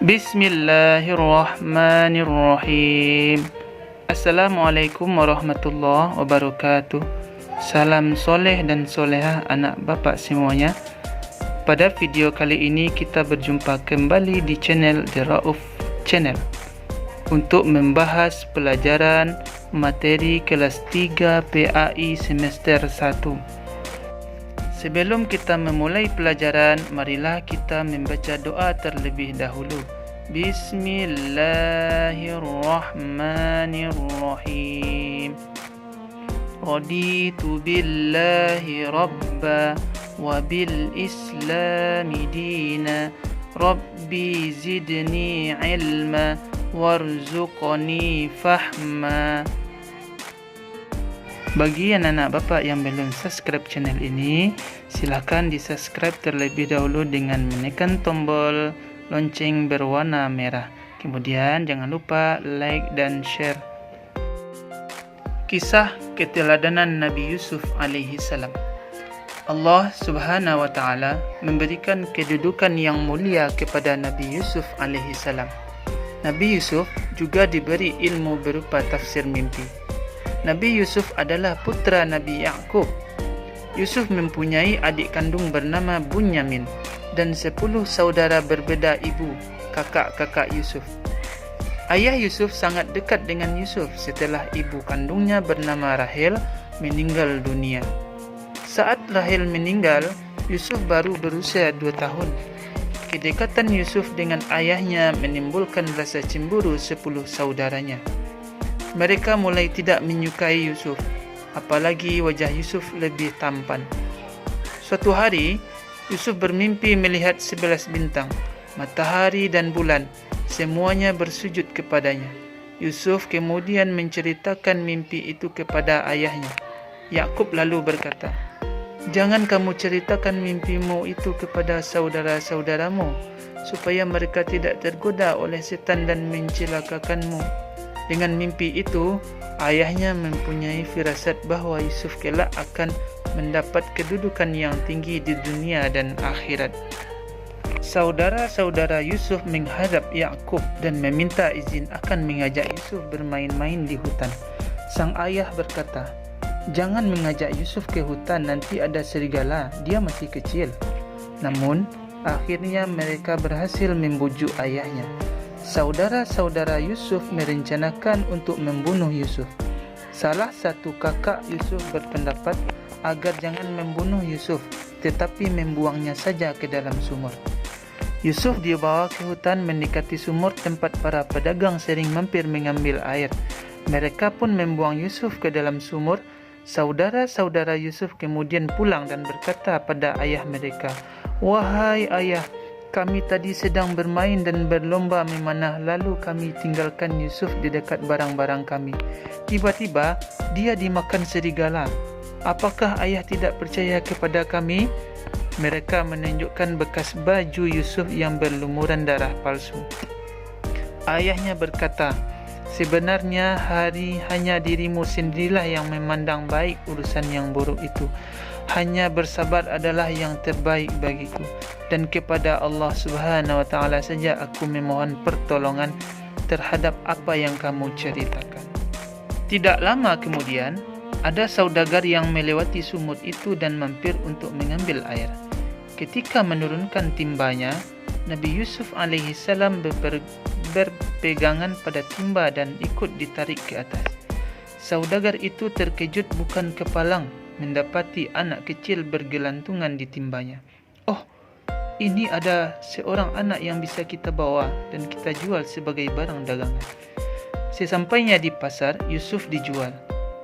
Bismillahirrahmanirrahim. Assalamualaikum warahmatullahi wabarakatuh. Salam soleh dan solehah anak bapak semuanya. Pada video kali ini kita berjumpa kembali di channel The Rauf Channel untuk membahas pelajaran materi kelas 3 PAI semester 1. Sebelum kita memulai pelajaran, marilah kita membaca doa terlebih dahulu. Bismillahirrahmanirrahim. Raditu billahi rabba wa bil islami dina. Rabbi zidni ilma warzuqni fahma. Bagi anak-anak bapak yang belum subscribe channel ini, silakan di subscribe terlebih dahulu dengan menekan tombol lonceng berwarna merah. Kemudian jangan lupa like dan share. Kisah keteladanan Nabi Yusuf alaihi salam. Allah subhanahu wa ta'ala memberikan kedudukan yang mulia kepada Nabi Yusuf alaihi salam. Nabi Yusuf juga diberi ilmu berupa tafsir mimpi. Nabi Yusuf adalah putra Nabi Ya'qub. Yusuf mempunyai adik kandung bernama Bunyamin dan 10 saudara berbeda ibu, kakak-kakak Yusuf. Ayah Yusuf sangat dekat dengan Yusuf setelah ibu kandungnya bernama Rahel meninggal dunia. Saat Rahel meninggal, Yusuf baru berusia 2 tahun. Kedekatan Yusuf dengan ayahnya menimbulkan rasa cemburu 10 saudaranya. Mereka mulai tidak menyukai Yusuf, apalagi wajah Yusuf lebih tampan. Suatu hari, Yusuf bermimpi melihat 11 bintang, matahari dan bulan, semuanya bersujud kepadanya. Yusuf kemudian menceritakan mimpi itu kepada ayahnya. Ya'qub lalu berkata, "Jangan kamu ceritakan mimpimu itu kepada saudara-saudaramu, supaya mereka tidak tergoda oleh setan dan mencelakakanmu." Dengan mimpi itu, ayahnya mempunyai firasat bahawa Yusuf kelak akan mendapat kedudukan yang tinggi di dunia dan akhirat. Saudara-saudara Yusuf menghadap Ya'qub dan meminta izin akan mengajak Yusuf bermain-main di hutan. Sang ayah berkata, "Jangan mengajak Yusuf ke hutan, nanti ada serigala, dia masih kecil." Namun, akhirnya mereka berhasil membujuk ayahnya. Saudara-saudara Yusuf merencanakan untuk membunuh Yusuf. Salah satu kakak Yusuf berpendapat agar jangan membunuh Yusuf, tetapi membuangnya saja ke dalam sumur. Yusuf dibawa ke hutan mendekati sumur tempat para pedagang sering mampir mengambil air. Mereka pun membuang Yusuf ke dalam sumur. Saudara-saudara Yusuf kemudian pulang dan berkata pada ayah mereka, "Wahai ayah, kami tadi sedang bermain dan berlomba memanah, lalu kami tinggalkan Yusuf di dekat barang-barang kami. Tiba-tiba dia dimakan serigala. Apakah ayah tidak percaya kepada kami?" Mereka menunjukkan bekas baju Yusuf yang berlumuran darah palsu. Ayahnya berkata, "Sebenarnya hanya dirimu sendirilah yang memandang baik urusan yang buruk itu. Hanya bersabar adalah yang terbaik bagiku, dan kepada Allah subhanahu wa ta'ala saja aku memohon pertolongan terhadap apa yang kamu ceritakan." Tidak lama kemudian, ada saudagar yang melewati sumur itu dan mampir untuk mengambil air. Ketika menurunkan timbanya, Nabi Yusuf alaihi salam berpegangan pada timba dan ikut ditarik ke atas. Saudagar itu terkejut bukan kepalang mendapati anak kecil bergelantungan di timbanya. "Oh, ini ada seorang anak yang bisa kita bawa dan kita jual sebagai barang dagangan." Sesampainya di pasar, Yusuf dijual.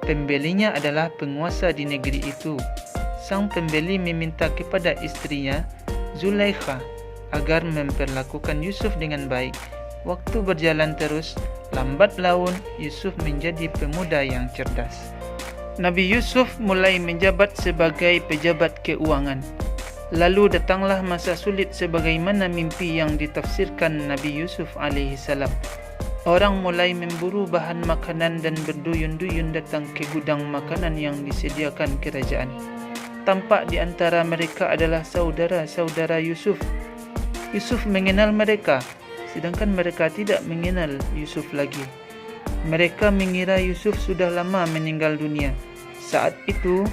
Pembelinya adalah penguasa di negeri itu. Sang pembeli meminta kepada istrinya, Zulaikha, agar memperlakukan Yusuf dengan baik. Waktu berjalan terus, lambat laun Yusuf menjadi pemuda yang cerdas. Nabi Yusuf mulai menjabat sebagai pejabat keuangan. Lalu datanglah masa sulit sebagaimana mimpi yang ditafsirkan Nabi Yusuf alaihi salam. Orang mulai memburu bahan makanan dan berduyun-duyun datang ke gudang makanan yang disediakan kerajaan. Tampak di antara mereka adalah saudara-saudara Yusuf. Yusuf mengenal mereka. sedangkan mereka tidak mengenal Yusuf lagi. Mereka mengira Yusuf sudah lama meninggal dunia. Saat itu,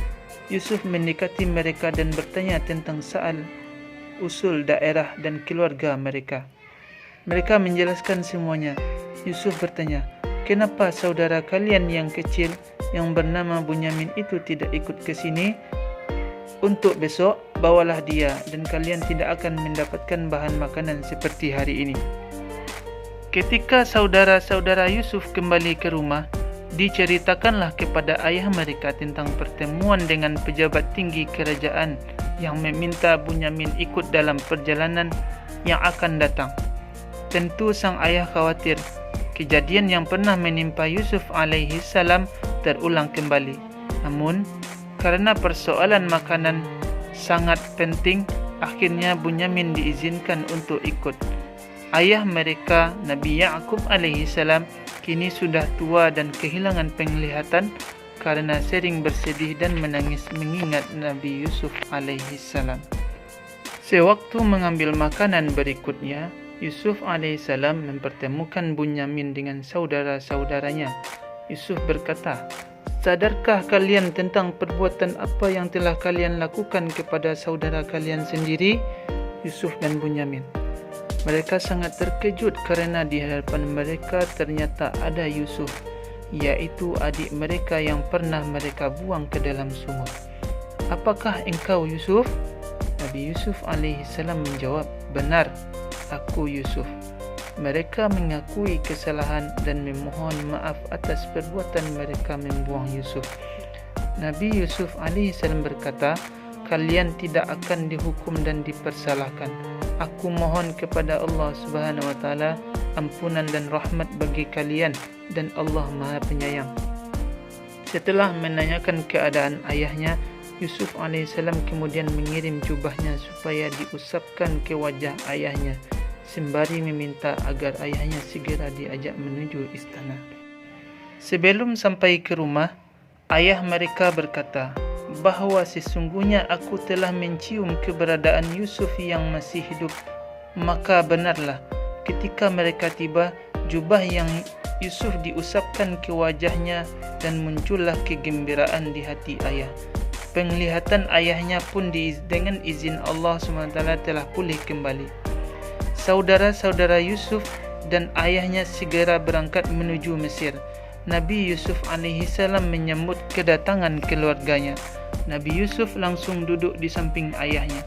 Yusuf mendekati mereka dan bertanya tentang soal usul daerah dan keluarga mereka. Mereka menjelaskan semuanya. Yusuf bertanya, "Kenapa saudara kalian yang kecil yang bernama Bunyamin itu tidak ikut ke sini? Untuk besok, bawalah dia dan kalian tidak akan mendapatkan bahan makanan seperti hari ini." Ketika saudara-saudara Yusuf kembali ke rumah, diceritakanlah kepada ayah mereka tentang pertemuan dengan pejabat tinggi kerajaan yang meminta Bunyamin ikut dalam perjalanan yang akan datang. Tentu sang ayah khawatir kejadian yang pernah menimpa Yusuf alaihi salam terulang kembali. Namun, karena persoalan makanan sangat penting, akhirnya Bunyamin diizinkan untuk ikut. Ayah mereka, Nabi Ya'qub alaihi salam, kini sudah tua dan kehilangan penglihatan karena sering bersedih dan menangis mengingat Nabi Yusuf alaihi salam. Sewaktu mengambil makanan berikutnya, Yusuf AS mempertemukan Bunyamin dengan saudara-saudaranya. Yusuf berkata, "Sadarkah kalian tentang perbuatan apa yang telah kalian lakukan kepada saudara kalian sendiri?" Yusuf dan Bunyamin. Mereka sangat terkejut kerana di hadapan mereka ternyata ada Yusuf, yaitu adik mereka yang pernah mereka buang ke dalam sumur. "Apakah engkau Yusuf?" Nabi Yusuf AS menjawab, "Benar, aku Yusuf." Mereka mengakui kesalahan dan memohon maaf atas perbuatan mereka membuang Yusuf. Nabi Yusuf AS berkata, "Kalian tidak akan dihukum dan dipersalahkan. Aku mohon kepada Allah Subhanahu wa taala ampunan dan rahmat bagi kalian dan Allah Maha Penyayang." Setelah menanyakan keadaan ayahnya, Yusuf AS kemudian mengirim jubahnya supaya diusapkan ke wajah ayahnya, sembari meminta agar ayahnya segera diajak menuju istana. Sebelum sampai ke rumah, ayah mereka berkata bahawa sesungguhnya aku telah mencium keberadaan Yusuf yang masih hidup. Maka benarlah, ketika mereka tiba, jubah yang Yusuf diusapkan ke wajahnya dan muncullah kegembiraan di hati ayah. Penglihatan ayahnya pun dengan izin Allah SWT telah pulih kembali. Saudara-saudara Yusuf dan ayahnya segera berangkat menuju Mesir. Nabi Yusuf AS menyambut kedatangan keluarganya. Nabi Yusuf langsung duduk di samping ayahnya.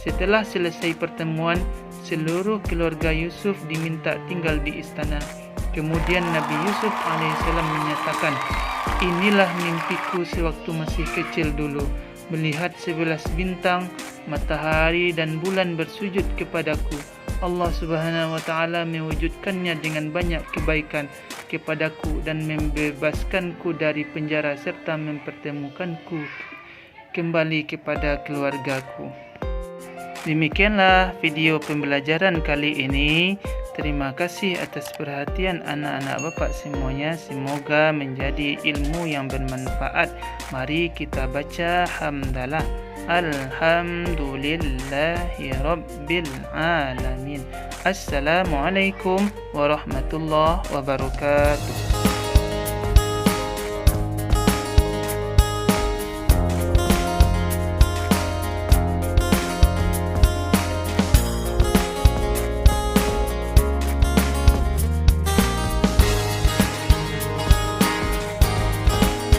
Setelah selesai pertemuan, seluruh keluarga Yusuf diminta tinggal di istana. Kemudian Nabi Yusuf AS menyatakan, "Inilah mimpiku sewaktu masih kecil dulu, melihat 11 bintang, matahari dan bulan bersujud kepadaku. Allah Subhanahu wa taala mewujudkannya dengan banyak kebaikan kepadaku dan membebaskanku dari penjara serta mempertemukanku kembali kepada keluargaku." Demikianlah video pembelajaran kali ini. Terima kasih atas perhatian anak-anak bapak semuanya. Semoga menjadi ilmu yang bermanfaat. Mari kita baca hamdalah. Alhamdulillahi Rabbil Alamin. Assalamualaikum warahmatullahi wabarakatuh.